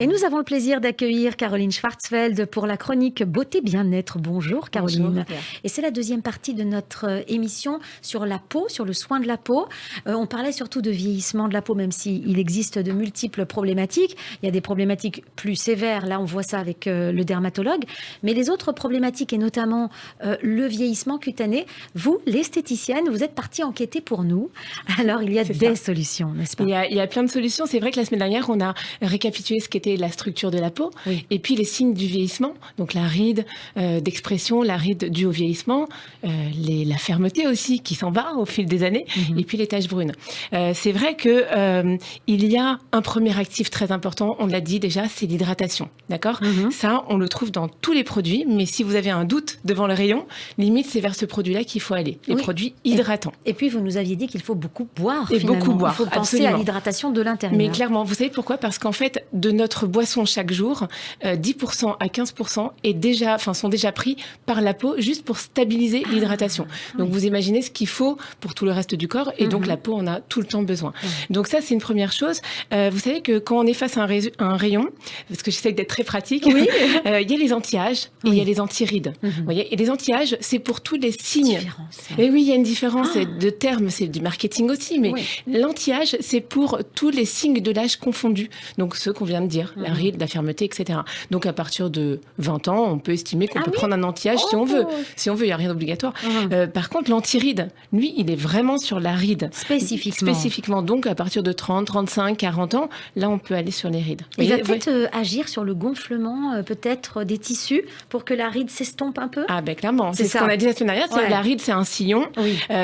Et nous avons le plaisir d'accueillir Caroline Schwarzfeld pour la chronique Beauté Bien-être. Bonjour Caroline. Bonjour. Et c'est la deuxième partie de notre émission sur la peau, sur le soin de la peau. On parlait surtout de vieillissement de la peau, même s'il existe de multiples problématiques. Il y a des problématiques plus sévères, là on voit ça avec le dermatologue. Mais les autres problématiques, et notamment le vieillissement cutané, vous, l'esthéticienne, vous êtes partie enquêter pour nous. Alors il y a des solutions, n'est-ce pas? Il y a plein de solutions. C'est vrai que la semaine dernière, on a récapitulé ce qu'était la structure de la peau, oui, et puis les signes du vieillissement, donc la ride d'expression, la ride due au vieillissement, la fermeté aussi qui s'en va au fil des années, et puis les taches brunes. C'est vrai que il y a un premier actif très important, on l'a dit déjà, c'est l'hydratation, d'accord? Ça, on le trouve dans tous les produits, mais si vous avez un doute devant le rayon, limite c'est vers ce produit-là qu'il faut aller, les produits hydratants. Et puis vous nous aviez dit qu'il faut beaucoup boire, et finalement. Beaucoup boire, il faut penser absolument. à l'hydratation de l'intérieur. Mais clairement, vous savez pourquoi? Parce qu'en fait, de notre boisson chaque jour, 10% à 15% sont déjà pris par la peau juste pour stabiliser l'hydratation. Donc vous imaginez ce qu'il faut pour tout le reste du corps, et donc la peau en a tout le temps besoin. Donc ça, c'est une première chose. Vous savez que quand on est face à un rayon, parce que j'essaie d'être très pratique, il y a les anti-âges et il y a les anti-rides. Vous voyez, et les anti-âges, c'est pour tous les signes. Et oui, il y a une différence de terme, c'est du marketing aussi, mais l'anti-âge, c'est pour tous les signes de l'âge confondus. Donc ceux qu'on vient de dire, la ride, la fermeté, etc. Donc à partir de 20 ans, on peut estimer qu'on peut prendre un anti-âge si on veut. Si on veut, il n'y a rien d'obligatoire. Par contre, l'anti-ride, lui, il est vraiment sur la ride. Spécifiquement. Donc à partir de 30, 35, 40 ans, là, on peut aller sur les rides. Il va peut-être agir sur le gonflement peut-être des tissus pour que la ride s'estompe un peu? Ah ben clairement, c'est ce qu'on a dit la semaine dernière. La ride, c'est un sillon.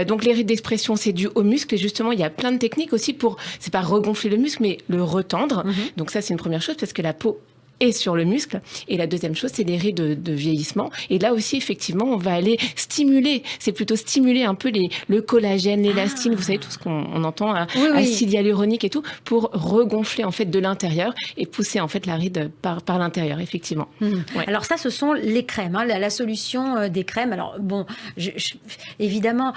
Donc les rides d'expression, c'est dû au muscle. Et justement, il y a plein de techniques aussi pour, c'est pas regonfler le muscle, mais le retendre. Donc ça, c'est une première chose parce que la peau est sur le muscle. Et la deuxième chose, c'est les rides de vieillissement. Et là aussi, effectivement, on va aller stimuler. C'est plutôt stimuler un peu le collagène, l'élastine, vous savez, tout ce qu'on entend, acide hyaluronique et tout, pour regonfler en fait de l'intérieur et pousser en fait la ride par l'intérieur, effectivement. Alors ça, ce sont les crèmes, la solution des crèmes. Alors bon, évidemment,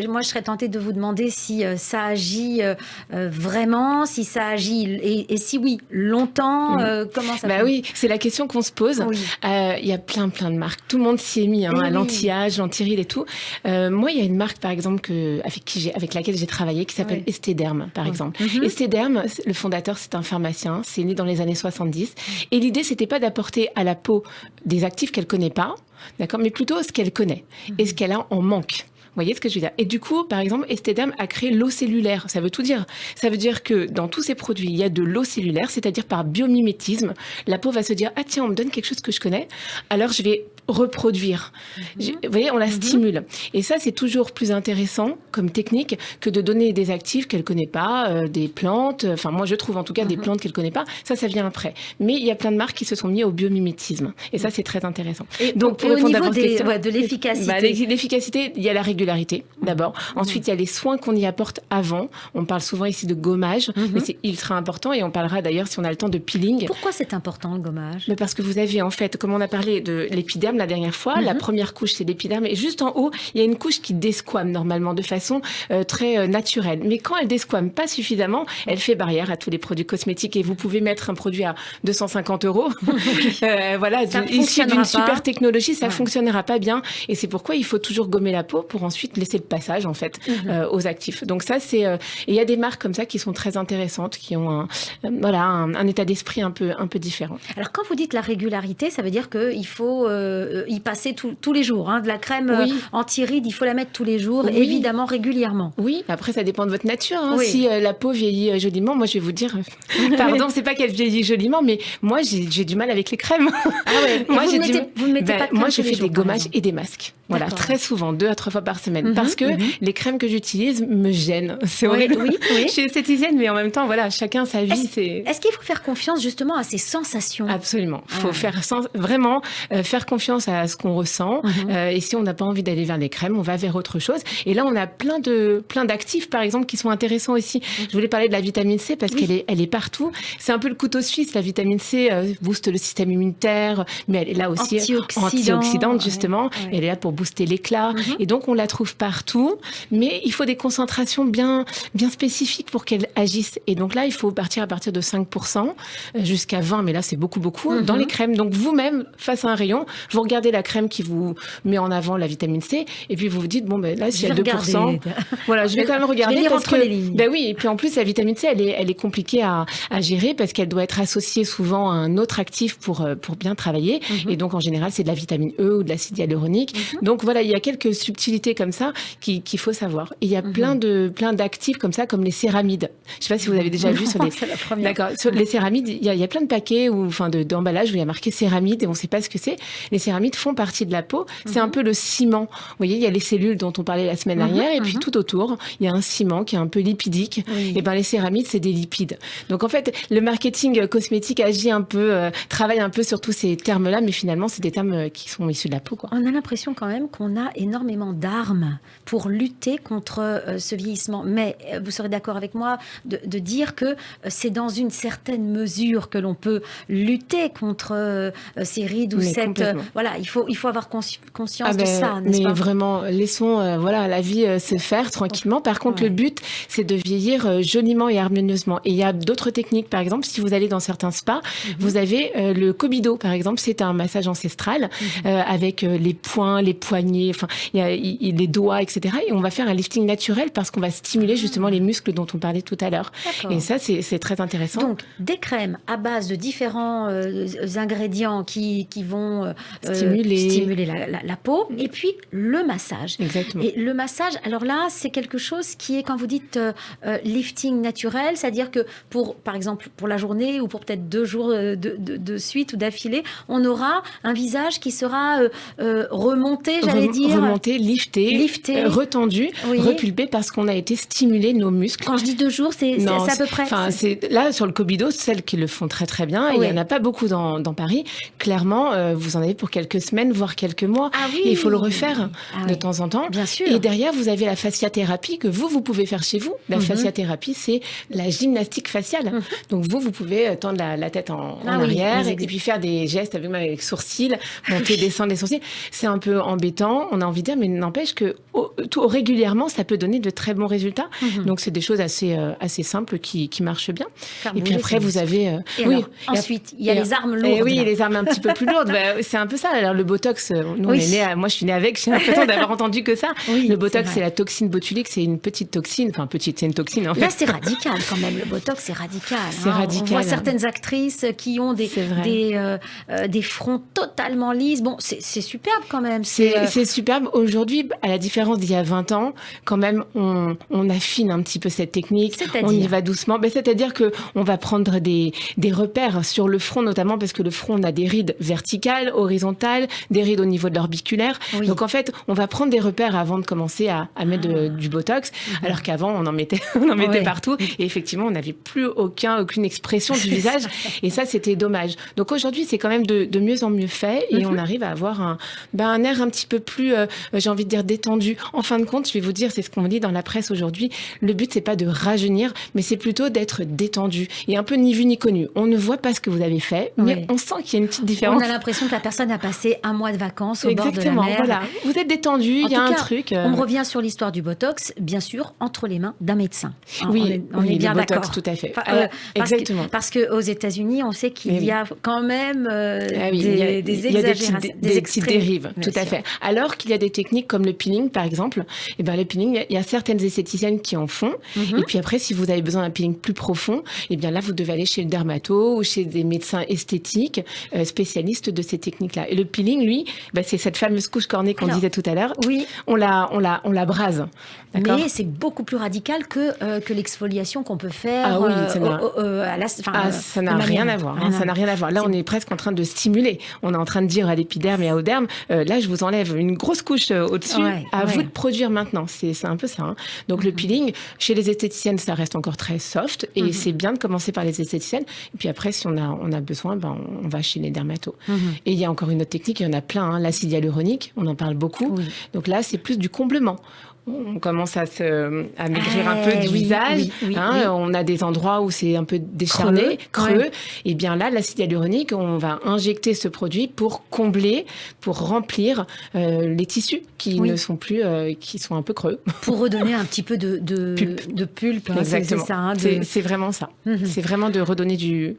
moi je serais tentée de vous demander si ça agit vraiment, si ça agit et si oui, longtemps, comment ça oui, c'est la question qu'on se pose. Il y a plein de marques. Tout le monde s'y est mis, à l'anti-âge, l'anti-ride et tout. Moi, il y a une marque, par exemple, avec laquelle j'ai travaillé, qui s'appelle Esthederm, par exemple. Esthederm, le fondateur, c'est un pharmacien. C'est né dans les années 70. Et l'idée, c'était pas d'apporter à la peau des actifs qu'elle connaît pas, d'accord, mais plutôt ce qu'elle connaît et ce qu'elle a en manque. Vous voyez ce que je veux dire? Et du coup, par exemple, Esthederm a créé l'eau cellulaire. Ça veut tout dire. Ça veut dire que dans tous ces produits, il y a de l'eau cellulaire, c'est-à-dire par biomimétisme, la peau va se dire « Ah tiens, on me donne quelque chose que je connais, alors je vais reproduire. » Vous voyez, on la stimule. Et ça, c'est toujours plus intéressant comme technique que de donner des actifs qu'elle connaît pas, des plantes. Enfin, moi, je trouve en tout cas des plantes qu'elle connaît pas. Ça vient après. Mais il y a plein de marques qui se sont mis au biomimétisme. Et ça, c'est très intéressant. Et donc, pour répondre à votre question, de l'efficacité. L'efficacité, il y a la régularité d'abord. Ensuite, il y a les soins qu'on y apporte avant. On parle souvent ici de gommage, mais c'est ultra important. Et on parlera d'ailleurs, si on a le temps, de peeling. Pourquoi c'est important, le gommage? Mais parce que vous avez, en fait, comme on a parlé de l'épiderme la dernière fois, la première couche, c'est l'épiderme. Et juste en haut, il y a une couche qui desquame normalement de façon très naturelle. Mais quand elle desquame pas suffisamment, elle fait barrière à tous les produits cosmétiques. Et vous pouvez mettre un produit à 250 €. Voilà, issu d'une super technologie, ça fonctionnera pas bien. Et c'est pourquoi il faut toujours gommer la peau pour ensuite laisser le passage en fait aux actifs. Donc ça c'est et il y a des marques comme ça qui sont très intéressantes, qui ont un état d'esprit un peu différent. Alors quand vous dites la régularité, ça veut dire que il faut y passer tous les jours. De la crème anti-ride, il faut la mettre tous les jours, évidemment régulièrement. Oui. Après ça dépend de votre nature. Si la peau vieillit joliment, moi je vais vous dire, pardon, c'est pas qu'elle vieillit joliment, mais moi j'ai du mal avec les crèmes. Moi vous ne mettez pas de crème? Moi je fais des gommages et des masques. Voilà, très souvent, 2 à 3 fois par semaine. Parce que les crèmes que j'utilise me gênent. C'est horrible. Je suis esthéticienne, mais en même temps, voilà, chacun sa vie. Est-ce qu'il faut faire confiance justement à ces sensations? Absolument. Il faut vraiment faire confiance confiance à ce qu'on ressent. Et si on n'a pas envie d'aller vers les crèmes, on va vers autre chose. Et là, on a plein d'actifs, par exemple, qui sont intéressants aussi. Je voulais parler de la vitamine C parce qu'elle est partout. C'est un peu le couteau suisse. La vitamine C booste le système immunitaire, mais elle est là aussi antioxydante, justement. Ouais. Elle est là pour booster l'éclat. Et donc, on la trouve partout. Mais il faut des concentrations bien spécifiques pour qu'elle agisse. Et donc là, il faut partir à partir de 5% jusqu'à 20%. Mais là, c'est beaucoup dans les crèmes. Donc, vous-même, face à un rayon, vous regardez la crème qui vous met en avant la vitamine C. Et puis, vous vous dites, bon, ben là, s'il y a 2%, voilà, je vais quand même regarder. Je vais entre les lignes. Ben oui. Et puis, en plus, la vitamine C, elle est compliquée à gérer parce qu'elle doit être associée souvent à un autre actif pour bien travailler. Et donc, en général, c'est de la vitamine E ou de l'acide hyaluronique. Donc, voilà, il y a quelques subtilités comme ça qu'il faut savoir. Et il y a plein d'actifs comme ça, comme les céramides. Je sais pas si vous avez déjà vu sur les... C'est la première. D'accord. Sur les céramides, il y a plein de paquets d'emballage où il y a marqué céramide et on ne sait pas ce que c'est. Les céramides font partie de la peau. C'est un peu le ciment. Vous voyez, il y a les cellules dont on parlait la semaine dernière et puis tout autour, il y a un ciment qui est un peu lipidique. Et ben les céramides, c'est des lipides. Donc en fait, le marketing cosmétique agit un peu, travaille un peu sur tous ces termes-là, mais finalement, c'est des termes qui sont issus de la peau, quoi. On a l'impression quand même qu'on a énormément d'armes pour lutter contre ce vieillissement. Mais vous serez d'accord avec moi de dire que c'est dans une certaine mesure que l'on peut lutter contre ces rides ou cette... voilà, il faut avoir conscience de ça, n'est-ce pas? Mais vraiment, laissons la vie se faire tranquillement. Par contre, le but, c'est de vieillir joliment et harmonieusement. Et il y a d'autres techniques. Par exemple, si vous allez dans certains spas, vous avez le Kobido, par exemple. C'est un massage ancestral avec les poings, les poignets, enfin, il y a les doigts, etc. Et on va faire un lifting naturel parce qu'on va stimuler justement les muscles dont on parlait tout à l'heure. Et ça, c'est très intéressant. Donc, des crèmes à base de différents ingrédients qui vont stimuler la peau, et puis le massage. Exactement. Et le massage, alors là, c'est quelque chose qui est, quand vous dites lifting naturel, c'est-à-dire que par exemple, pour la journée ou pour peut-être 2 jours de suite ou d'affilée, on aura un visage qui sera remonté, j'allais dire. Remonté, lifté. Retendu, repulpé parce qu'on a été stimulé nos muscles. Quand je dis 2 jours, c'est à peu près. Enfin, c'est là sur le Kobido, celles qui le font très très bien. Et il y en a pas beaucoup dans Paris. Clairement, vous en avez pour quelques semaines, voire quelques mois. Et il faut le refaire de temps en temps. Bien sûr. Et derrière, vous avez la fasciathérapie que vous pouvez faire chez vous. La fasciathérapie, c'est la gymnastique faciale. Donc vous pouvez tendre la tête en arrière et puis faire des gestes avec les sourcils, monter, descendre les sourcils. C'est un peu embêtant. On a envie de dire, mais n'empêche que régulièrement, ça peut donner de très bons résultats. Donc c'est des choses assez simples qui marchent bien. Et puis après, vous avez... ensuite, il y a les armes lourdes. Oui, les armes un petit peu plus lourdes. C'est un peu ça. Alors le Botox, nous, moi je suis née avec, j'ai l'impression d'avoir entendu que ça. Le Botox, c'est la toxine botulique, c'est une petite toxine. Enfin, petite, c'est une toxine en fait. Là, c'est radical quand même. Le Botox, c'est radical. C'est radical. On voit certaines actrices qui ont des fronts totalement lisses. Bon, c'est superbe quand même. C'est superbe. Aujourd'hui, à la différence d'il y a 20 ans, quand même, on affine un petit peu cette technique. On y va doucement. C'est-à-dire qu'on va prendre des repères sur le front, notamment parce que le front, on a des rides verticales, horizontales, des rides au niveau de l'orbiculaire. Donc en fait, on va prendre des repères avant de commencer à mettre du Botox, alors qu'avant, on en mettait partout. Et effectivement, on n'avait plus aucune expression du visage. Et ça, c'était dommage. Donc aujourd'hui, c'est quand même de mieux en mieux fait. Et on arrive à avoir un air un petit peu plus, j'ai envie de dire, détendu. En fin de compte, je vais vous dire, c'est ce qu'on dit dans la presse aujourd'hui. Le but, c'est pas de rajeunir, mais c'est plutôt d'être détendu et un peu ni vu ni connu. On ne voit pas ce que vous avez fait, mais on sent qu'il y a une petite différence. On a l'impression que la personne a passé un mois de vacances au bord de la mer. Voilà. Vous êtes détendu, il y a un truc. On revient sur l'histoire du Botox, bien sûr, entre les mains d'un médecin. On est bien d'accord. Tout à fait. Exactement. Parce qu'aux États-Unis, on sait qu'il y a quand même des exagérations, des petites dérives. Tout à fait. Alors qu'il y a des techniques comme le peeling, par exemple. Et le peeling, il y a certaines esthéticiennes qui en font. Et puis après, si vous avez besoin d'un peeling plus profond, et bien là, vous devez aller chez le dermato ou chez des médecins esthétiques spécialistes de ces techniques-là. Et le peeling, lui, c'est cette fameuse couche cornée qu'on disait tout à l'heure. Oui. On la brase. D'accord. Mais c'est beaucoup plus radical que l'exfoliation qu'on peut faire. Ah oui, ça n'a rien à voir. Ça n'a rien à voir. Là, on est presque en train de stimuler. On est en train de dire à l'épiderme et à l'oderme, là, je vous enlève une grosse couche au-dessus. À vous de produire maintenant. C'est un peu ça. Donc le peeling, chez les esthéticiennes, ça reste encore très soft. Et c'est bien de commencer par les esthéticiennes. Et puis après, si on a besoin, on va chez les dermatos. Et il y a encore une autre technique, il y en a plein, hein, l'acide hyaluronique, on en parle beaucoup. Oui. Donc là, c'est plus du comblement. On commence à maigrir un peu du visage. On a des endroits où c'est un peu décharné, creux. Ouais. Et bien là, l'acide hyaluronique, on va injecter ce produit pour combler, pour remplir les tissus qui ne sont plus, qui sont un peu creux. Pour redonner un petit peu de pulpe. Exactement. C'est ça, hein, c'est vraiment ça. C'est vraiment de redonner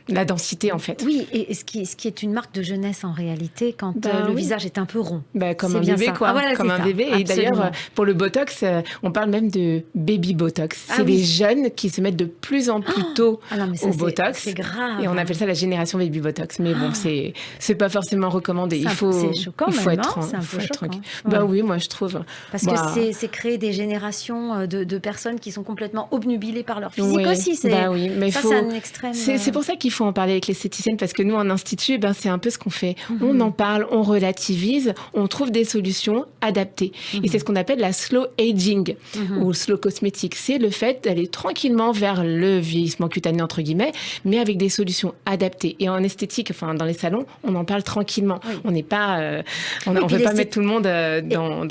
la densité, en fait. Oui, et ce qui est une marque de jeunesse en réalité, quand le visage est un peu rond. Comme un bébé, quoi. Voilà, comme un bébé. Et d'ailleurs, pour le Botox, on parle même de baby Botox. C'est les jeunes qui se mettent de plus en plus tôt au Botox. C'est grave. Et on appelle ça la génération baby Botox. Mais bon, c'est pas forcément recommandé. C'est choquant, il faut même, être c'est un peu choquant. Oui, moi je trouve. Parce que c'est créer des générations de personnes qui sont complètement obnubilées par leur physique aussi. C'est un extrême. C'est pour ça qu'il faut en parler avec l'esthéticienne, parce que nous, en institut, c'est un peu ce qu'on fait. On en parle, on relativise, on trouve des solutions adaptées. Et c'est ce qu'on appelle la slow aging ou slow cosmétique. C'est le fait d'aller tranquillement vers le vieillissement cutané, entre guillemets, mais avec des solutions adaptées. Et en esthétique, dans les salons, on en parle tranquillement. Oui. On n'est pas... on ne veut pas mettre tout le monde dans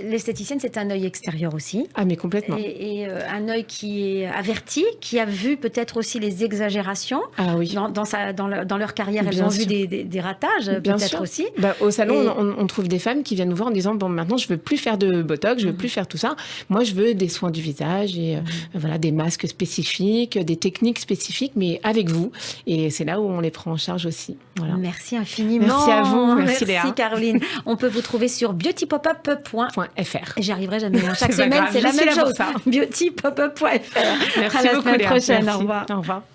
l'esthéticienne, c'est un œil extérieur aussi. Ah, mais complètement. Et un œil qui est averti, qui a vu peut-être aussi les exagérations. Ah oui. Dans leur carrière, elles ont vu des ratages, peut-être aussi. Au salon, on trouve des femmes qui viennent nous voir en disant, maintenant, je ne veux plus faire de Botox, je ne veux plus faire tout ça. Moi, je veux des soins du visage et des masques spécifiques, des techniques spécifiques, mais avec vous. Et c'est là où on les prend en charge aussi. Voilà. Merci infiniment. Merci à vous. Merci Léa. Merci Caroline. On peut vous trouver sur beautypopup.fr. J'y arriverai jamais. Chaque semaine, c'est la même chose. Beautypopup.fr. Merci à la beaucoup, semaine Léa. prochaine. Merci. Au revoir. Au revoir.